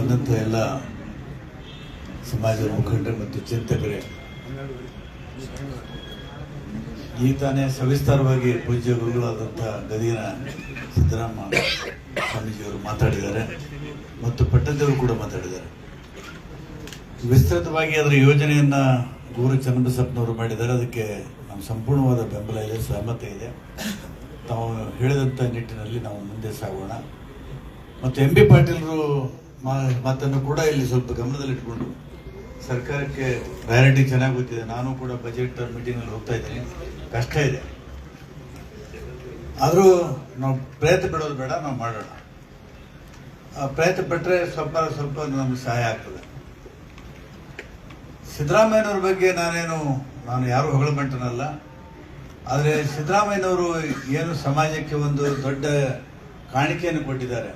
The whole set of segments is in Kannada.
ಬಂದಂಥ ಎಲ್ಲ ಸಮಾಜದ ಮುಖಂಡರು ಮತ್ತು ಚಿಂತಕರೇ, ಈ ತಾನೇ ಸವಿಸ್ತಾರವಾಗಿ ಪೂಜ್ಯ ಗುರುಗಳಾದಂಥ ಗದಿಗಿನ ಸಿದ್ದರಾಮ ಸ್ವಾಮೀಜಿಯವರು ಮಾತಾಡಿದ್ದಾರೆ ಮತ್ತು ಪಟ್ಟದೇವರು ಕೂಡ ಮಾತಾಡಿದ್ದಾರೆ. ವಿಸ್ತೃತವಾಗಿ ಅದರ ಯೋಜನೆಯನ್ನು ಗುರು ಚನ್ನಬಸಪ್ಪನವರು ಮಾಡಿದ್ದಾರೆ. ಅದಕ್ಕೆ ನಮ್ಮ ಸಂಪೂರ್ಣವಾದ ಬೆಂಬಲ ಇದೆ, ಸಹಮತ ಇದೆ. ತಾವು ಹೇಳಿದಂಥ ನಿಟ್ಟಿನಲ್ಲಿ ನಾವು ಮುಂದೆ ಸಾಗೋಣ. ಮತ್ತು ಎಂ ಬಿ ಪಾಟೀಲರು ಮಾತನ್ನು ಕೂಡ ಇಲ್ಲಿ ಸ್ವಲ್ಪ ಗಮನದಲ್ಲಿಟ್ಕೊಂಡು, ಸರ್ಕಾರಕ್ಕೆ ಪ್ರಯಾರಿಟಿ ಚೆನ್ನಾಗಿ ಗೊತ್ತಿದೆ. ನಾನು ಕೂಡ ಬಜೆಟ್ ಮೀಟಿಂಗಲ್ಲಿ ಹೋಗ್ತಾ ಇದ್ದೀನಿ, ಕಷ್ಟ ಇದೆ. ಆದರೂ ನಾವು ಪ್ರಯತ್ನ ಪಡೋದು ಬೇಡ, ನಾವು ಮಾಡೋಣ. ಪ್ರಯತ್ನ ಪಟ್ಟರೆ ಸ್ವಲ್ಪ ನಮ್ಗೆ ಸಹಾಯ ಆಗ್ತದೆ. ಸಿದ್ದರಾಮಯ್ಯನವ್ರ ಬಗ್ಗೆ ನಾನು ಯಾರು ಹೊಗಳಮಂಟನಲ್ಲ. ಆದರೆ ಸಿದ್ದರಾಮಯ್ಯನವರು ಏನು ಸಮಾಜಕ್ಕೆ ಒಂದು ದೊಡ್ಡ ಕಾಣಿಕೆಯನ್ನು ಕೊಟ್ಟಿದ್ದಾರೆ.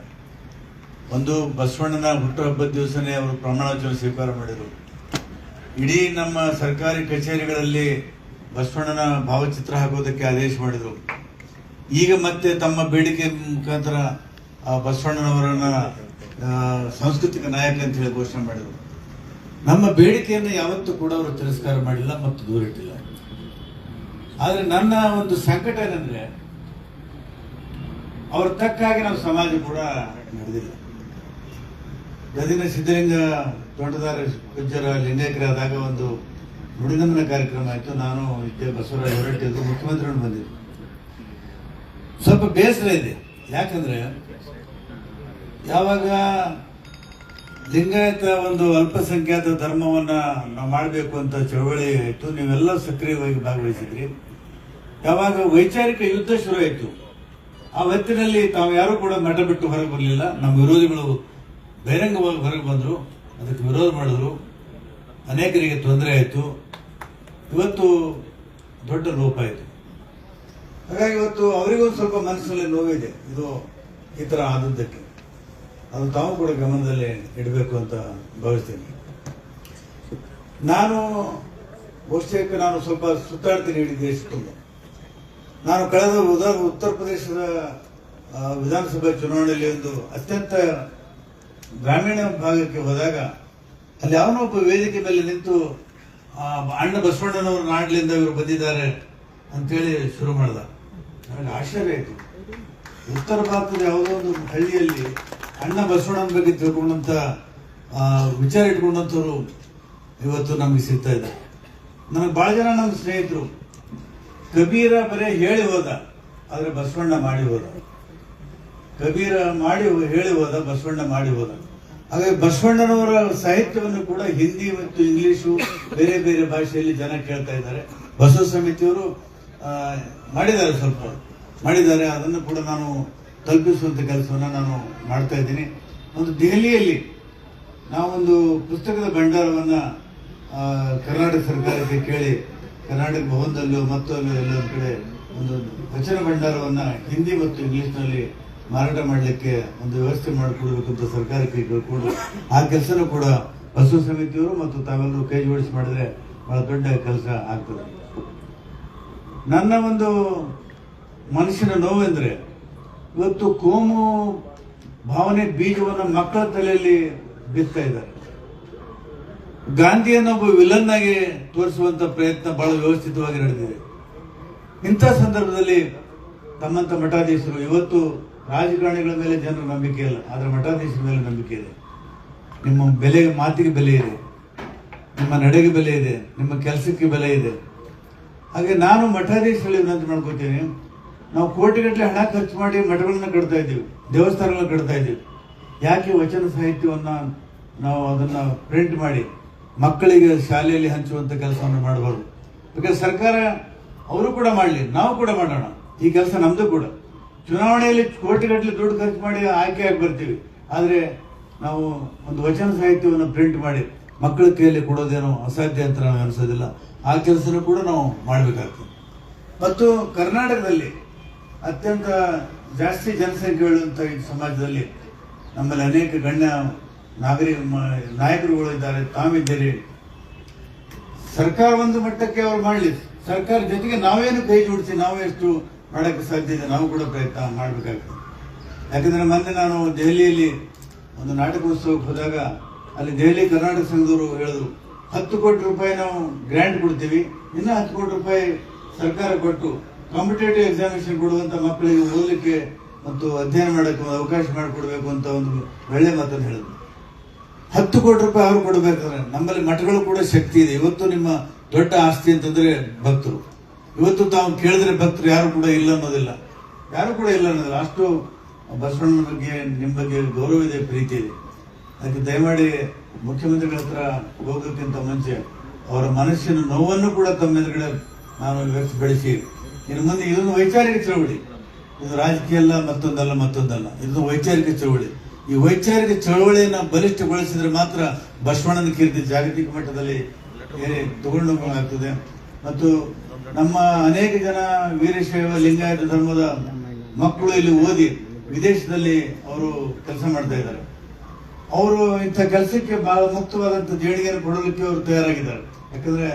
ಒಂದು ಬಸವಣ್ಣನ ಹುಟ್ಟುಹಬ್ಬದ ದಿವಸನೇ ಅವರು ಪ್ರಮಾಣವಚನ ಸ್ವೀಕಾರ ಮಾಡಿದರು. ಇಡೀ ನಮ್ಮ ಸರ್ಕಾರಿ ಕಚೇರಿಗಳಲ್ಲಿ ಬಸವಣ್ಣನ ಭಾವಚಿತ್ರ ಹಾಕೋದಕ್ಕೆ ಆದೇಶ ಮಾಡಿದರು. ಈಗ ಮತ್ತೆ ತಮ್ಮ ಬೇಡಿಕೆ ಮುಖಾಂತರ ಬಸವಣ್ಣನವರನ್ನ ಸಾಂಸ್ಕೃತಿಕ ನಾಯಕ ಅಂತ ಹೇಳಿ ಘೋಷಣೆ ಮಾಡಿದರು. ನಮ್ಮ ಬೇಡಿಕೆಯನ್ನು ಯಾವತ್ತೂ ಕೂಡ ಅವರು ತಿರಸ್ಕಾರ ಮಾಡಿಲ್ಲ ಮತ್ತು ದೂರಿಟ್ಟಿಲ್ಲ. ಆದರೆ ನನ್ನ ಒಂದು ಸಂಕಟ ಏನಂದ್ರೆ, ಅವ್ರ ತಕ್ಕಾಗಿ ನಮ್ಮ ಸಮಾಜ ಕೂಡ ನಡೆದಿಲ್ಲ. ಗದಿನ ಸಿದ್ದಲಿಂಗ ತೋಟದಾರ ಪೂಜ್ಯರ ಲಿಂಗೈಕ್ಯರಾದಾಗ ಒಂದು ನುಡಿನಮನ ಕಾರ್ಯಕ್ರಮ ಆಯಿತು. ನಾನು ಇದ್ದೆ, ಬಸವರಾಜ ಹೊರಟ್ಟಿದ್ದು, ಮುಖ್ಯಮಂತ್ರಿಗಳು ಬಂದಿದ್ರು. ಸ್ವಲ್ಪ ಬೇಸರ ಇದೆ. ಯಾಕಂದ್ರೆ ಯಾವಾಗ ಲಿಂಗಾಯತ ಒಂದು ಅಲ್ಪಸಂಖ್ಯಾತ ಧರ್ಮವನ್ನ ನಾವು ಮಾಡಬೇಕು ಅಂತ ಚಳವಳಿ ಆಯಿತು, ನೀವೆಲ್ಲ ಸಕ್ರಿಯವಾಗಿ ಭಾಗವಹಿಸಿದ್ರಿ. ಯಾವಾಗ ವೈಚಾರಿಕ ಯುದ್ಧ ಶುರು ಆಯಿತು, ಆ ಹೊತ್ತಿನಲ್ಲಿ ತಾವು ಯಾರು ಕೂಡ ಮಠ ಬಿಟ್ಟು ಹೊರಗೆ ಬರಲಿಲ್ಲ. ನಮ್ಮ ವಿರೋಧಿಗಳು ಬಹಿರಂಗವಾಗಿ ಹೊರಗೆ ಬಂದರು, ಅದಕ್ಕೆ ವಿರೋಧ ಮಾಡಿದ್ರು, ಅನೇಕರಿಗೆ ತೊಂದರೆ ಆಯಿತು. ಇವತ್ತು ದೊಡ್ಡ ಲೋಪ ಆಯಿತು. ಹಾಗಾಗಿ ಇವತ್ತು ಅವರಿಗೊಂದು ಸ್ವಲ್ಪ ಮನಸ್ಸಿನಲ್ಲಿ ನೋವಿದೆ, ಇದು ಈ ಥರ ಆದದ್ದಕ್ಕೆ. ಅದು ತಾವು ಕೂಡ ಗಮನದಲ್ಲಿ ಇಡಬೇಕು ಅಂತ ಭಾವಿಸ್ತೀನಿ. ನಾನು ಬಹುಶಃ ನಾನು ಸ್ವಲ್ಪ ಸುತ್ತಾಡ್ತೀನಿ ಇಡೀ ದೇಶ ತುಂಬ. ನಾನು ಕಳೆದ ಉತ್ತರ ಪ್ರದೇಶದ ವಿಧಾನಸಭಾ ಚುನಾವಣೆಯಲ್ಲಿ ಒಂದು ಅತ್ಯಂತ ಗ್ರಾಮೀಣ ಭಾಗಕ್ಕೆ ಹೋದಾಗ ಅಲ್ಲಿ ಯಾವನೋ ಒಬ್ಬ ವೇದಿಕೆ ಮೇಲೆ ನಿಂತು ಅಣ್ಣ ಬಸವಣ್ಣನವರು ನಾಡ್ಲಿಂದ ಇವರು ಬಂದಿದ್ದಾರೆ ಅಂತೇಳಿ ಶುರು ಮಾಡ್ದ. ನನಗೆ ಆಶ್ಚರ್ಯ ಆಯಿತು. ಉತ್ತರ ಭಾರತದ ಯಾವುದೋ ಒಂದು ಹಳ್ಳಿಯಲ್ಲಿ ಅಣ್ಣ ಬಸವಣ್ಣನ ಬಗ್ಗೆ ತಿಳ್ಕೊಂಡಂತ ವಿಚಾರ ಇಟ್ಕೊಂಡಂಥವ್ರು ಇವತ್ತು ನಮಗೆ ಸಿಗ್ತಾ ಇದ್ದಾರೆ. ನನಗೆ ಬಹಳ ಜನ ನಮ್ಮ ಸ್ನೇಹಿತರು, ಕಬೀರ ಬರೇ ಹೇಳಿ ಹೋದ, ಆದರೆ ಬಸವಣ್ಣ ಮಾಡಿ ಹೋದ. ಕಬೀರ ಹೇಳಿ ಹೋದ, ಬಸವಣ್ಣ ಮಾಡಿ ಹೋದ. ಹಾಗಾಗಿ ಬಸವಣ್ಣನವರ ಸಾಹಿತ್ಯವನ್ನು ಕೂಡ ಹಿಂದಿ ಮತ್ತು ಇಂಗ್ಲಿಷು ಬೇರೆ ಬೇರೆ ಭಾಷೆಯಲ್ಲಿ ಜನ ಕೇಳ್ತಾ ಇದ್ದಾರೆ. ಬಸವ ಸಮಿತಿಯವರು ಸ್ವಲ್ಪ ಮಾಡಿದ್ದಾರೆ. ಅದನ್ನು ಕೂಡ ನಾನು ತಲುಪಿಸುವಂತ ಕೆಲಸವನ್ನು ನಾನು ಮಾಡ್ತಾ ಇದ್ದೀನಿ. ಒಂದು ದೆಹಲಿಯಲ್ಲಿ ನಾವೊಂದು ಪುಸ್ತಕದ ಭಂಡಾರವನ್ನ ಕರ್ನಾಟಕ ಸರ್ಕಾರಕ್ಕೆ ಕೇಳಿ, ಕರ್ನಾಟಕ ಭವನದಲ್ಲೂ ಮತ್ತು ಎಲ್ಲೊಂದು ಕಡೆ ಒಂದು ವಚನ ಭಂಡಾರವನ್ನ ಹಿಂದಿ ಮತ್ತು ಇಂಗ್ಲಿಷ್ನಲ್ಲಿ ಮಾರಾಟ ಮಾಡಲಿಕ್ಕೆ ಒಂದು ವ್ಯವಸ್ಥೆ ಮಾಡಿಕೊಡ್ಬೇಕಂತ ಸರ್ಕಾರಕ್ಕೆ ಕೇಳಿಕೊಂಡು, ಆ ಕೆಲಸನೂ ಕೂಡ ಬಸವ ಸಮಿತಿಯವರು ಮತ್ತು ತಾವೆಲ್ಲರೂ ಕೈ ಜೋಡಿಸಿ ಮಾಡಿದ್ರೆ ಬಹಳ ದೊಡ್ಡ ಕೆಲಸ ಆಗ್ತದೆ. ನನ್ನ ಒಂದು ಮನುಷ್ಯನ ನೋವೆಂದ್ರೆ, ಇವತ್ತು ಕೋಮು ಭಾವನೆ ಬೀಜವನ್ನು ಮಕ್ಕಳ ತಲೆಯಲ್ಲಿ ಬಿತ್ತಾ ಇದ್ದಾರೆ. ಗಾಂಧಿಯನ್ನೊಬ್ಬ ವಿಲನ್ ಆಗಿ ತೋರಿಸುವಂತ ಪ್ರಯತ್ನ ಬಹಳ ವ್ಯವಸ್ಥಿತವಾಗಿ ನಡೆದಿದೆ. ಇಂಥ ಸಂದರ್ಭದಲ್ಲಿ ತಮ್ಮಂತ ಮಠಾಧೀಶರು, ಇವತ್ತು ರಾಜಕಾರಣಿಗಳ ಮೇಲೆ ಜನರ ನಂಬಿಕೆ ಇಲ್ಲ, ಆದರೆ ಮಠಾಧೀಶರ ಮೇಲೆ ನಂಬಿಕೆ ಇದೆ. ನಿಮ್ಮ ಮಾತಿಗೆ ಬೆಲೆ ಇದೆ, ನಿಮ್ಮ ನಡೆಗೆ ಬೆಲೆ ಇದೆ, ನಿಮ್ಮ ಕೆಲಸಕ್ಕೆ ಬೆಲೆ ಇದೆ. ಹಾಗೆ ನಾನು ಮಠಾಧೀಶರಲ್ಲಿ ವಿನಂತಿ ಮಾಡ್ಕೋತೀನಿ, ನಾವು ಕೋಟಿಗಟ್ಟಲೆ ಹಣ ಖರ್ಚು ಮಾಡಿ ಮಠಗಳನ್ನ ಕಟ್ತಾ ಇದ್ದೀವಿ, ದೇವಸ್ಥಾನಗಳನ್ನ ಕಟ್ತಾ ಇದ್ದೀವಿ. ಯಾಕೆ ವಚನ ಸಾಹಿತ್ಯವನ್ನ ನಾವು ಅದನ್ನ ಪ್ರಿಂಟ್ ಮಾಡಿ ಮಕ್ಕಳಿಗೆ ಶಾಲೆಯಲ್ಲಿ ಹಂಚುವಂತ ಕೆಲಸವನ್ನು ಮಾಡಬಾರ್ದು? ಯಾಕಂದ್ರೆ ಸರ್ಕಾರ ಅವರು ಕೂಡ ಮಾಡಲಿ, ನಾವು ಕೂಡ ಮಾಡೋಣ. ಈ ಕೆಲಸ ನಮ್ದು ಕೂಡ. ಚುನಾವಣೆಯಲ್ಲಿ ಕೋಟಿಗಟ್ಟಲೆ ದುಡ್ಡು ಖರ್ಚು ಮಾಡಿ ಆಯ್ಕೆಯಾಗಿ ಬರ್ತೀವಿ, ಆದರೆ ನಾವು ಒಂದು ವಚನ ಸಾಹಿತ್ಯವನ್ನು ಪ್ರಿಂಟ್ ಮಾಡಿ ಮಕ್ಕಳ ಕೈಯಲ್ಲಿ ಕೊಡೋದೇನೋ ಅಸಾಧ್ಯ ಅಂತ ನಾವು ಅನಿಸೋದಿಲ್ಲ. ಆ ಕೆಲಸನೂ ಕೂಡ ನಾವು ಮಾಡಬೇಕಾಗ್ತದೆ. ಮತ್ತು ಕರ್ನಾಟಕದಲ್ಲಿ ಅತ್ಯಂತ ಜಾಸ್ತಿ ಜನಸಂಖ್ಯೆ ಉಳ್ಳುವಂಥ ಈ ಸಮಾಜದಲ್ಲಿ ನಮ್ಮಲ್ಲಿ ಅನೇಕ ಗಣ್ಯ ನಾಯಕರುಗಳು ಇದ್ದಾರೆ, ತಾವಿದ್ದೀರಿ. ಸರ್ಕಾರ ಒಂದು ಮಟ್ಟಕ್ಕೆ ಅವ್ರು ಮಾಡಲಿ, ಸರ್ಕಾರ ಜೊತೆಗೆ ನಾವೇನು ಕೈ ಜೋಡಿಸಿ ನಾವು ಎಷ್ಟು ಮಾಡೋಕ್ಕೆ ಸಾಧ್ಯ ಇದೆ ನಾವು ಕೂಡ ಪ್ರಯತ್ನ ಮಾಡಬೇಕಾಗ್ತದೆ. ಯಾಕಂದ್ರೆ ಮೊನ್ನೆ ನಾನು ದೆಹಲಿಯಲ್ಲಿ ಒಂದು ನಾಟಕೋತ್ಸವಕ್ಕೆ ಹೋದಾಗ ಅಲ್ಲಿ ದೆಹಲಿ ಕರ್ನಾಟಕ ಸಂಘದವರು ಹೇಳಿದ್ರು 10 ಕೋಟಿ ರೂಪಾಯಿ ನಾವು ಗ್ರ್ಯಾಂಟ್ ಕೊಡ್ತೀವಿ, ಇನ್ನೂ 10 ಕೋಟಿ ರೂಪಾಯಿ ಸರ್ಕಾರ ಕೊಟ್ಟು ಕಾಂಪಿಟೇಟಿವ್ ಎಕ್ಸಾಮಿನೇಷನ್ ಕೊಡುವಂತ ಮಕ್ಕಳಿಗೆ ಓದಲಿಕ್ಕೆ ಮತ್ತು ಅಧ್ಯಯನ ಮಾಡೋಕ್ಕೆ ಒಂದು ಅವಕಾಶ ಮಾಡಿಕೊಡ್ಬೇಕು ಅಂತ ಒಂದು ಒಳ್ಳೆ ಮಾತನ್ನು ಹೇಳಿದ್ರು. 10 ಕೋಟಿ ರೂಪಾಯಿ ಅವರು ಕೊಡಬೇಕಾದ್ರೆ ನಮ್ಮಲ್ಲಿ ಮಠಗಳು ಕೂಡ ಶಕ್ತಿ ಇದೆ. ಇವತ್ತು ನಿಮ್ಮ ದೊಡ್ಡ ಆಸ್ತಿ ಅಂತಂದ್ರೆ ಭಕ್ತರು. ಇವತ್ತು ತಾವು ಕೇಳಿದ್ರೆ ಭಕ್ತರು ಯಾರು ಕೂಡ ಇಲ್ಲ ಅನ್ನೋದಿಲ್ಲ, ಅಷ್ಟು ಬಸವಣ್ಣನ ಬಗ್ಗೆ ನಿಮ್ಮ ಬಗ್ಗೆ ಗೌರವ ಇದೆ, ಪ್ರೀತಿ ಇದೆ. ಅದಕ್ಕೆ ದಯಮಾಡಿ ಮುಖ್ಯಮಂತ್ರಿಗಳ ಹತ್ರ ಹೋಗೋಕ್ಕಿಂತ ಮುಂಚೆ ಅವರ ಮನಸ್ಸಿನ ನೋವನ್ನು ಕೂಡ ತಮ್ಮ ಎದುರುಗಡೆ ನಾನು ವ್ಯಕ್ತಪಡಿಸಿ, ಇನ್ನು ಮುಂದೆ ಇದೊಂದು ವೈಚಾರಿಕ ಚಳವಳಿ, ಇದು ರಾಜಕೀಯ ಅಲ್ಲ, ಮತ್ತೊಂದಲ್ಲ, ಇದೊಂದು ವೈಚಾರಿಕ ಚಳವಳಿ. ಈ ವೈಚಾರಿಕ ಚಳವಳಿಯನ್ನು ಬಲಿಷ್ಠಗೊಳಿಸಿದ್ರೆ ಮಾತ್ರ ಬಸವಣ್ಣನ ಕೀರ್ತಿ ಜಾಗತಿಕ ಮಟ್ಟದಲ್ಲಿ ತಗೊಂಡು ಹೋಗಲಾಗ್ತದೆ. ಮತ್ತು ನಮ್ಮ ಅನೇಕ ಜನ ವೀರಶೈವ ಲಿಂಗಾಯತ ಧರ್ಮದ ಮಕ್ಕಳು ಇಲ್ಲಿ ಓದಿ ವಿದೇಶದಲ್ಲಿ ಅವರು ಕೆಲಸ ಮಾಡ್ತಾ ಇದ್ದಾರೆ. ಅವರು ಇಂಥ ಕೆಲಸಕ್ಕೆ ಬಹಳ ಮುಕ್ತವಾದಂಥ ದೇಣಿಗೆಯನ್ನು ಕೊಡಲಿಕ್ಕೆ ಅವರು ತಯಾರಾಗಿದ್ದಾರೆ. ಯಾಕಂದ್ರೆ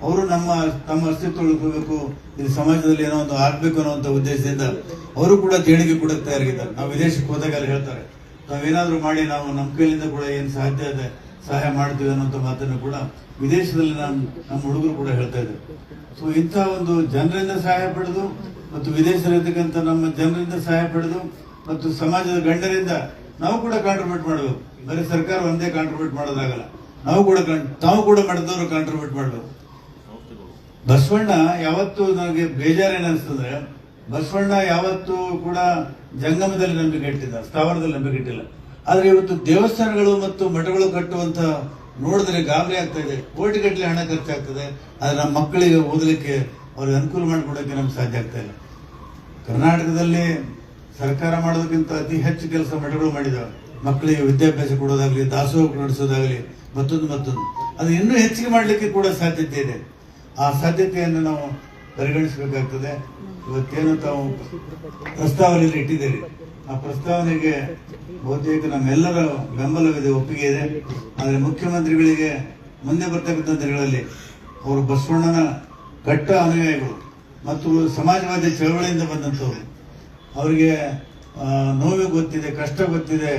ಅವರು ತಮ್ಮ ಅಸ್ತಿತ್ವ ಉಳಿಸಬೇಕು, ಇದು ಸಮಾಜದಲ್ಲಿ ಏನೋ ಒಂದು ಆಗ್ಬೇಕು ಅನ್ನುವಂಥ ಉದ್ದೇಶದಿಂದ ಅವರು ಕೂಡ ದೇಣಿಗೆ ಕೊಡಕ್ಕೆ ತಯಾರಾಗಿದ್ದಾರೆ. ನಾವು ವಿದೇಶಕ್ಕೆ ಹೋದಾಗ ಅಲ್ಲಿ ಹೇಳ್ತಾರೆ, ನಾವೇನಾದ್ರೂ ಮಾಡಿ ನಾವು ನಮ್ಮ ಕೈಲಿಂದ ಕೂಡ ಏನು ಸಾಧ್ಯ ಇದೆ ಸಹಾಯ ಮಾಡ್ತೀವಿ ಅನ್ನೋಂಥ ಮಾತನ್ನು ಕೂಡ ವಿದೇಶದಲ್ಲಿ ನಮ್ಮ ಹುಡುಗರು ಕೂಡ ಹೇಳ್ತಾ ಇದ್ದಾರೆ. ಸೊ ಇಂಥ ಒಂದು ಜನರಿಂದ ಸಹಾಯ ಪಡೆದು ಮತ್ತು ವಿದೇಶದಲ್ಲಿರ್ತಕ್ಕಂಥ ನಮ್ಮ ಜನರಿಂದ ಸಹಾಯ ಪಡೆದು ಮತ್ತು ಸಮಾಜದ ಗಣ್ಯರಿಂದ ನಾವು ಕೂಡ ಕಾಂಟ್ರಿಬ್ಯೂಟ್ ಮಾಡಬೇಕು. ಬರೀ ಸರ್ಕಾರ ಒಂದೇ ಕಾಂಟ್ರಿಬ್ಯೂಟ್ ಮಾಡೋದಾಗಲ್ಲ, ತಾವು ಕೂಡ ಮಾಡಿದವರು ಕಾಂಟ್ರಿಬ್ಯೂಟ್ ಮಾಡಬೇಕು. ಬಸವಣ್ಣ ಯಾವತ್ತು ನನಗೆ ಬೇಜಾರೇನು ಅನಿಸ್ತಂದ್ರೆ, ಬಸವಣ್ಣ ಯಾವತ್ತೂ ಕೂಡ ಜಂಗಮದಲ್ಲಿ ನಂಬಿಕೆ ಇಟ್ಟಿಲ್ಲ, ಸ್ಥಾವರದಲ್ಲಿ ನಂಬಿಕೆ ಇಟ್ಟಿಲ್ಲ. ಆದ್ರೆ ಇವತ್ತು ದೇವಸ್ಥಾನಗಳು ಮತ್ತು ಮಠಗಳು ಕಟ್ಟುವಂತ ನೋಡಿದ್ರೆ ಗಾಬರಿ ಆಗ್ತಾ ಇದೆ. ಕೋಟಿಗಟ್ಟಲೆ ಹಣ ಖರ್ಚಾಗ್ತದೆ, ಆದ್ರೆ ನಮ್ಮ ಮಕ್ಕಳಿಗೆ ಓದಲಿಕ್ಕೆ ಅವ್ರಿಗೆ ಅನುಕೂಲ ಮಾಡಿಕೊಡೋಕೆ ನಮ್ಗೆ ಸಾಧ್ಯ ಆಗ್ತಾ ಇಲ್ಲ. ಕರ್ನಾಟಕದಲ್ಲಿ ಸರ್ಕಾರ ಮಾಡೋದಕ್ಕಿಂತ ಅತಿ ಹೆಚ್ಚು ಕೆಲಸ ಮಠಗಳು ಮಾಡಿದಾವೆ. ಮಕ್ಕಳಿಗೆ ವಿದ್ಯಾಭ್ಯಾಸ ಕೊಡೋದಾಗ್ಲಿ, ದಾಸೋಹ ನಡೆಸೋದಾಗ್ಲಿ, ಮತ್ತೊಂದು ಅದು ಇನ್ನೂ ಹೆಚ್ಚಿಗೆ ಮಾಡಲಿಕ್ಕೆ ಕೂಡ ಸಾಧ್ಯತೆ ಇದೆ. ಆ ಸಾಧ್ಯತೆಯನ್ನು ನಾವು ಪರಿಗಣಿಸಬೇಕಾಗ್ತದೆ. ಇವತ್ತೇನು ತಾವು ಪ್ರಸ್ತಾವನೆಯಲ್ಲಿ ಇಟ್ಟಿದ್ದೀರಿ, ಆ ಪ್ರಸ್ತಾವನೆಗೆ ಬಹುತೇಕ ನಮ್ಮೆಲ್ಲರ ಬೆಂಬಲವಿದೆ, ಒಪ್ಪಿಗೆ ಇದೆ. ಆದರೆ ಮುಖ್ಯಮಂತ್ರಿಗಳಿಗೆ ಮುಂದೆ ಬರ್ತಕ್ಕಂಥ ದಿನಗಳಲ್ಲಿ ಅವರು ಬಸವಣ್ಣನ ಕಟ್ಟ ಅನುಯಾಯಿಗಳು ಮತ್ತು ಸಮಾಜವಾದಿ ಚಳವಳಿಯಿಂದ ಬಂದಂಥವ್ರು, ಅವರಿಗೆ ನೋವು ಗೊತ್ತಿದೆ, ಕಷ್ಟ ಗೊತ್ತಿದೆ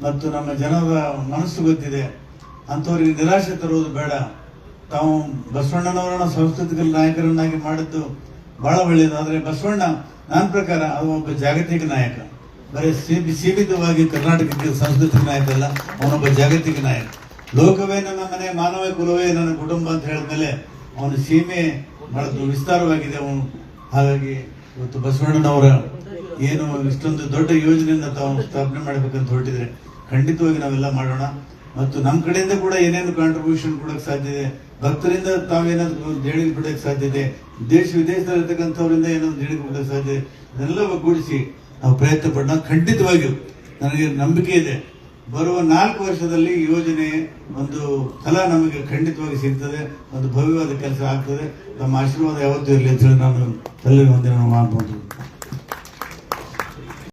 ಮತ್ತು ನಮ್ಮ ಜನರ ಮನಸ್ಸು ಗೊತ್ತಿದೆ. ಅಂಥವ್ರಿಗೆ ನಿರಾಶೆ ತರುವುದು ಬೇಡ. ತಾವು ಬಸವಣ್ಣನವರನ್ನ ಸಾಂಸ್ಕೃತಿಕ ನಾಯಕರನ್ನಾಗಿ ಮಾಡಿದ್ದು ಬಹಳ ಒಳ್ಳೆಯದು. ಆದರೆ ಬಸವಣ್ಣ ನನ್ನ ಪ್ರಕಾರ ಅದು ಒಬ್ಬ ಜಾಗತಿಕ ನಾಯಕ, ಬರೀ ಸೀಮಿತವಾಗಿ ಕರ್ನಾಟಕಕ್ಕೆ ಸಾಂಸ್ಕೃತಿಕ ನಾಯಕ ಅಲ್ಲ, ಅವನೊಬ್ಬ ಜಾಗತಿಕ ನಾಯಕ. ಲೋಕವೇ ನನ್ನ ಮನೆ, ಮಾನವೇ ಕುಲವೇ ನನ್ನ ಕುಟುಂಬ ಅಂತ ಹೇಳಿದ್ಮೇಲೆ ಅವನ ಸೀಮೆ ಬಹಳ ವಿಸ್ತಾರವಾಗಿದೆ ಅವನು. ಹಾಗಾಗಿ ಇವತ್ತು ಬಸವಣ್ಣನವರ ಏನು ಇಷ್ಟೊಂದು ದೊಡ್ಡ ಯೋಜನೆಯನ್ನ ತಾವು ಸ್ಥಾಪನೆ ಮಾಡಬೇಕಂತ ಹೊರಟಿದ್ರೆ ಖಂಡಿತವಾಗಿ ನಾವೆಲ್ಲ ಮಾಡೋಣ. ಮತ್ತು ನಮ್ಮ ಕಡೆಯಿಂದ ಕೂಡ ಏನೇನು ಕಾಂಟ್ರಿಬ್ಯೂಷನ್ ಕೊಡಕ್ಕೆ ಸಾಧ್ಯ ಇದೆ, ಭಕ್ತರಿಂದ ತಾವೇನಾದ್ರು ದೇಣಿಗೆ ಕೊಡಕ್ಕೆ ಸಾಧ್ಯ ಇದೆ, ದೇಶ ವಿದೇಶದಲ್ಲಿರ್ತಕ್ಕಂಥವರಿಂದ ಏನಾದ್ರು ದೇಣಿಗೆ ಕೊಡಕ್ಕೆ ಸಾಧ್ಯ ಇದೆ, ಇದೆಲ್ಲ ಒಗ್ಗೂಡಿಸಿ ನಾವು ಪ್ರಯತ್ನ ಪಡೋಣ. ಖಂಡಿತವಾಗಿಯೂ ನನಗೆ ನಂಬಿಕೆ ಇದೆ, ಬರುವ 4 ವರ್ಷದಲ್ಲಿ ಈ ಯೋಜನೆ ಒಂದು ಫಲ ನಮಗೆ ಖಂಡಿತವಾಗಿ ಸಿಗ್ತದೆ, ಒಂದು ಭವ್ಯವಾದ ಕೆಲಸ ಆಗ್ತದೆ. ನಮ್ಮ ಆಶೀರ್ವಾದ ಯಾವತ್ತೂ ಇರಲಿ ಅಂತ ಹೇಳಿ ನಾನು ಎಲ್ಲರಿಗೂ ಒಂದಿನ ಮಾಡ್ಬೋದು.